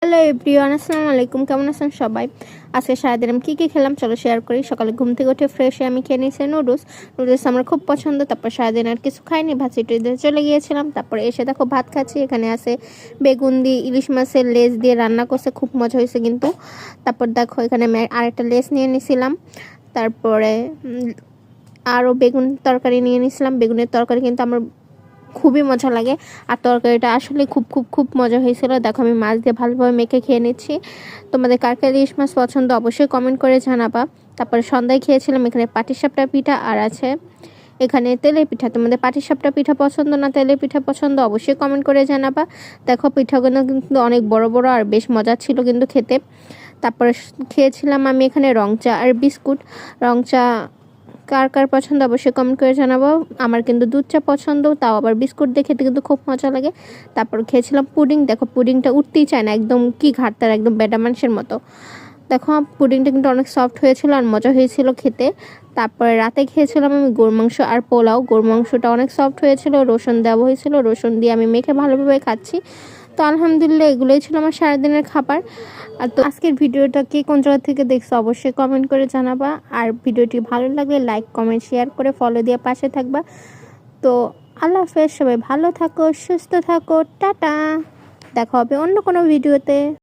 Hello everyone, আসসালামু আলাইকুম। কেমন আছেন সবাই? আজকে সারাদিন আমি কী খেলাম চলো শেয়ার করি। সকালে ঘুম থেকে উঠে ফ্রেশ হয়ে আমি খেয়ে নিয়েছি নুডলস আমার খুব পছন্দ। তারপর সারাদিন আর কিছু খাইনি, ভাজিতে চলে গিয়েছিলাম। তারপরে এসে দেখো ভাত খাচ্ছি। এখানে আছে বেগুন দিয়ে ইলিশ মাছের লেজ দিয়ে রান্না করছে, খুব মজা হয়েছে কিন্তু। তারপর দেখো এখানে আমি আরেকটা লেজ নিয়ে নিয়েছিলাম। তারপরে আরও বেগুন তরকারি নিয়ে নিয়েছিলাম। বেগুনের তরকারি কিন্তু আমার খুবই মজা লাগে, আর তরকারিটা আসলে খুব খুব খুব মজা হয়েছিল। দেখো আমি মাছ দিয়ে ভালোভাবে মেখে খেয়ে নিচ্ছি। তোমাদের কার কার ইলিশ মাছ পছন্দ অবশ্যই কমেন্ট করে জানাবা। তারপরে সন্ধ্যায় খেয়েছিলাম এখানে পাটিসাপটা পিঠা, আর আছে এখানে তেলের পিঠা। তোমাদের পাটিসাপটা পিঠা পছন্দ না তেলের পিঠা পছন্দ অবশ্যই কমেন্ট করে জানাবা। দেখো পিঠাগুলো কিন্তু অনেক বড় বড় আর বেশ মজা ছিল কিন্তু খেতে। তারপরে খেয়েছিলাম আমি এখানে রং চা আর বিস্কুট। রং চা কার কার পছন্দ অবশ্যই কমেন্ট করে জানাবো। আমার কিন্তু দুধ চা পছন্দ, তাও আবার বিস্কুট দিয়ে খেতে কিন্তু খুব মজা লাগে। তারপর খেয়েছিলাম পুডিং। দেখো পুডিংটা উঠতেই চায় না, একদম কি ঘাটতার একদম বেডা মানুষের মতো। দেখো পুডিংটা কিন্তু অনেক সফট হয়েছিল আর মজা হয়েছিল খেতে। তারপরে রাতে খেয়েছিলাম আমি গরুর মাংস আর পোলাও। গরুর মাংসটা অনেক সফট হয়েছিল, রসুন দেওয়া হয়েছিল, রসুন দিয়ে আমি মেখে ভালোভাবে খাচ্ছি। তো আলহামদুলিল্লাহ এগুলোই ছিল আমার সারাদিনের খাবার। আর তো আজকের ভিডিওটা কে কোন জায়গা থেকে দেখছো অবশ্যই কমেন্ট করে জানাবা। আর ভিডিওটি ভালো লাগলে লাইক কমেন্ট শেয়ার করে ফলো দিয়ে পাশে থাকবা। তো আল্লাহ হাফেজ, সবাই ভালো থাকো, সুস্থ থাকো, টাটা। দেখা হবে অন্য কোনো ভিডিওতে।